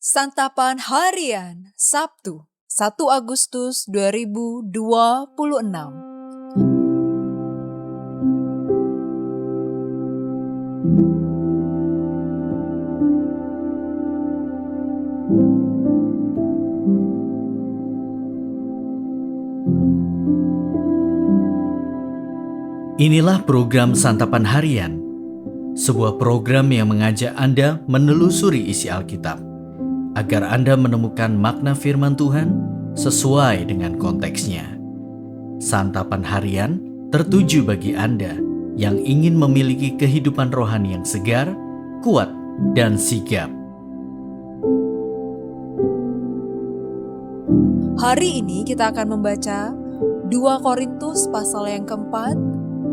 Santapan Harian Sabtu 1 Agustus 2026. Inilah program Santapan Harian, sebuah program yang mengajak Anda menelusuri isi Alkitab, agar Anda menemukan makna firman Tuhan sesuai dengan konteksnya. Santapan Harian tertuju bagi Anda yang ingin memiliki kehidupan rohani yang segar, kuat, dan sigap. Hari ini kita akan membaca 2 Korintus pasal yang keempat,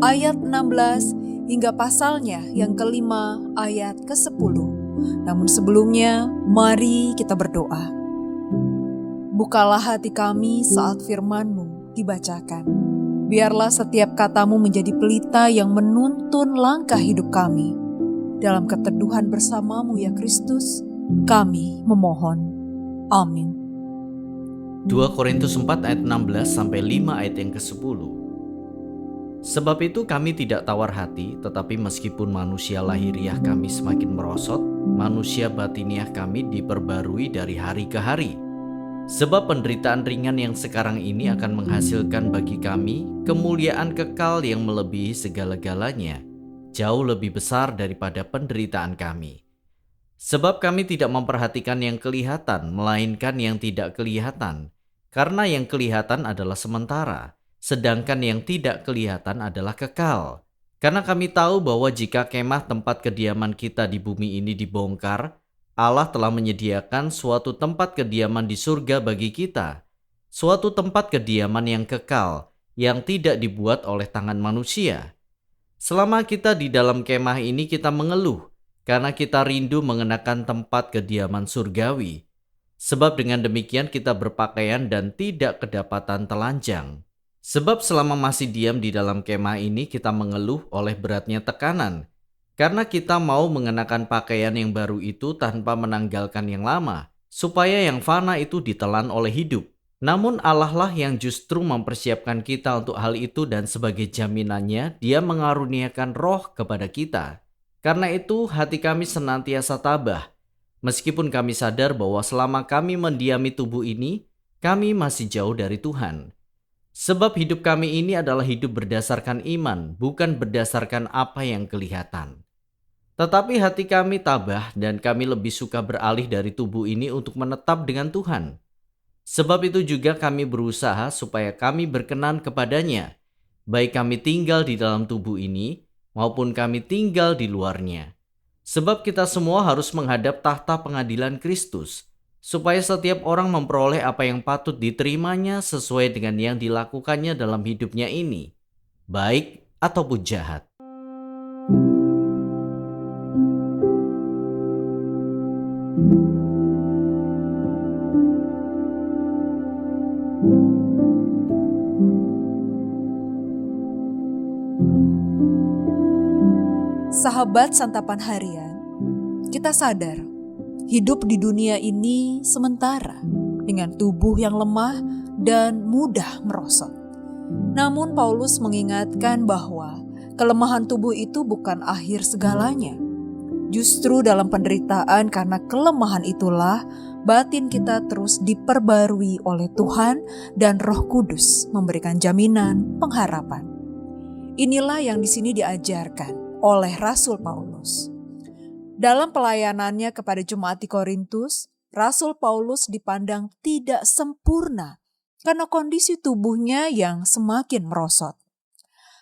ayat 16 hingga pasalnya yang kelima ayat ke-10. Namun sebelumnya, mari kita berdoa. Bukalah hati kami saat firman-Mu dibacakan. Biarlah setiap katamu menjadi pelita yang menuntun langkah hidup kami. Dalam keteduhan bersama-Mu ya Kristus, kami memohon. Amin. 2 Korintus 4 ayat 16 sampai 5 ayat yang ke-10. Sebab itu kami tidak tawar hati, tetapi meskipun manusia lahiriah kami semakin merosot, manusia batiniah kami diperbarui dari hari ke hari. Sebab penderitaan ringan yang sekarang ini akan menghasilkan bagi kami kemuliaan kekal yang melebihi segala-galanya, jauh lebih besar daripada penderitaan kami. Sebab kami tidak memperhatikan yang kelihatan, melainkan yang tidak kelihatan, karena yang kelihatan adalah sementara, sedangkan yang tidak kelihatan adalah kekal. Karena kami tahu bahwa jika kemah tempat kediaman kita di bumi ini dibongkar, Allah telah menyediakan suatu tempat kediaman di surga bagi kita, suatu tempat kediaman yang kekal, yang tidak dibuat oleh tangan manusia. Selama kita di dalam kemah ini kita mengeluh, karena kita rindu mengenakan tempat kediaman surgawi. Sebab dengan demikian kita berpakaian dan tidak kedapatan telanjang. Sebab selama masih diam di dalam kemah ini kita mengeluh oleh beratnya tekanan, karena kita mau mengenakan pakaian yang baru itu tanpa menanggalkan yang lama, supaya yang fana itu ditelan oleh hidup. Namun Allah lah yang justru mempersiapkan kita untuk hal itu, dan sebagai jaminannya Dia mengaruniakan roh kepada kita. Karena itu hati kami senantiasa tabah, meskipun kami sadar bahwa selama kami mendiami tubuh ini, kami masih jauh dari Tuhan. Sebab hidup kami ini adalah hidup berdasarkan iman, bukan berdasarkan apa yang kelihatan. Tetapi hati kami tabah dan kami lebih suka beralih dari tubuh ini untuk menetap dengan Tuhan. Sebab itu juga kami berusaha supaya kami berkenan kepadanya, baik kami tinggal di dalam tubuh ini maupun kami tinggal di luarnya. Sebab kita semua harus menghadap tahta pengadilan Kristus, supaya setiap orang memperoleh apa yang patut diterimanya sesuai dengan yang dilakukannya dalam hidupnya ini, baik ataupun jahat. Sahabat Santapan Harian, kita sadar hidup di dunia ini sementara dengan tubuh yang lemah dan mudah merosot. Namun Paulus mengingatkan bahwa kelemahan tubuh itu bukan akhir segalanya. Justru dalam penderitaan karena kelemahan itulah batin kita terus diperbarui oleh Tuhan dan Roh Kudus memberikan jaminan pengharapan. Inilah yang di sini diajarkan oleh Rasul Paulus. Dalam pelayanannya kepada jemaat di Korintus, Rasul Paulus dipandang tidak sempurna karena kondisi tubuhnya yang semakin merosot.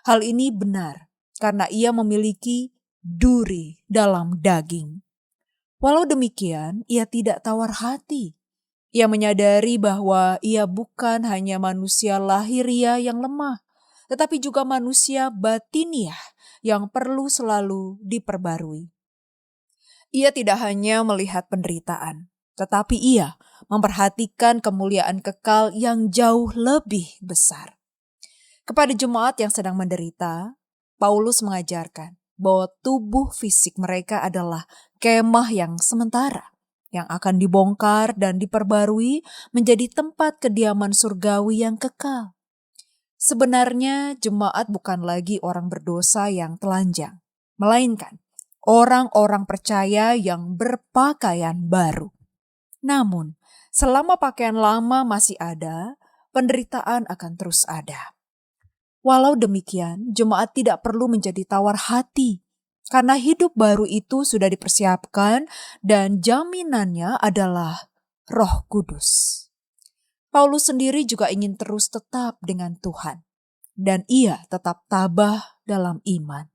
Hal ini benar karena ia memiliki duri dalam daging. Walau demikian, ia tidak tawar hati. Ia menyadari bahwa ia bukan hanya manusia lahiriah yang lemah, tetapi juga manusia batiniah yang perlu selalu diperbarui. Ia tidak hanya melihat penderitaan, tetapi ia memperhatikan kemuliaan kekal yang jauh lebih besar. Kepada jemaat yang sedang menderita, Paulus mengajarkan bahwa tubuh fisik mereka adalah kemah yang sementara. yang akan dibongkar dan diperbarui menjadi tempat kediaman surgawi yang kekal. Sebenarnya jemaat bukan lagi orang berdosa yang telanjang, melainkan orang-orang percaya yang berpakaian baru. Namun, selama pakaian lama masih ada, penderitaan akan terus ada. Walau demikian, jemaat tidak perlu menjadi tawar hati, karena hidup baru itu sudah dipersiapkan dan jaminannya adalah Roh Kudus. Paulus sendiri juga ingin terus tetap dengan Tuhan, dan ia tetap tabah dalam iman.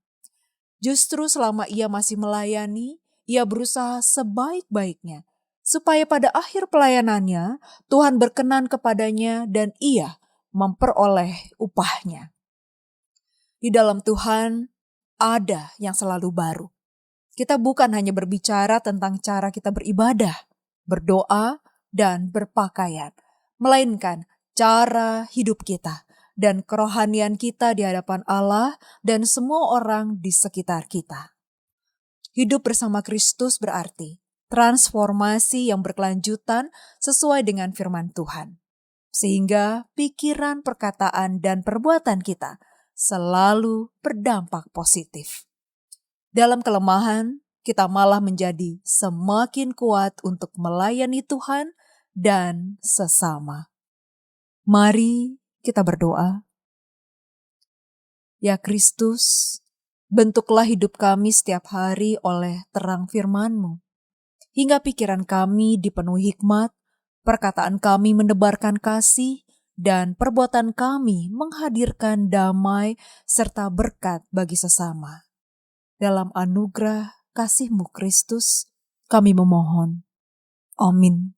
Justru selama ia masih melayani, ia berusaha sebaik-baiknya, supaya pada akhir pelayanannya Tuhan berkenan kepadanya dan ia memperoleh upahnya. Di dalam Tuhan ada yang selalu baru. Kita bukan hanya berbicara tentang cara kita beribadah, berdoa, dan berpakaian, melainkan cara hidup kita dan kerohanian kita di hadapan Allah dan semua orang di sekitar kita. Hidup bersama Kristus berarti transformasi yang berkelanjutan sesuai dengan firman Tuhan, sehingga pikiran, perkataan, dan perbuatan kita selalu berdampak positif. Dalam kelemahan, kita malah menjadi semakin kuat untuk melayani Tuhan dan sesama. Mari kita berdoa. Ya Kristus, bentuklah hidup kami setiap hari oleh terang firman-Mu, hingga pikiran kami dipenuhi hikmat, perkataan kami menebarkan kasih, dan perbuatan kami menghadirkan damai serta berkat bagi sesama. Dalam anugerah kasih-Mu Kristus, kami memohon. Amin.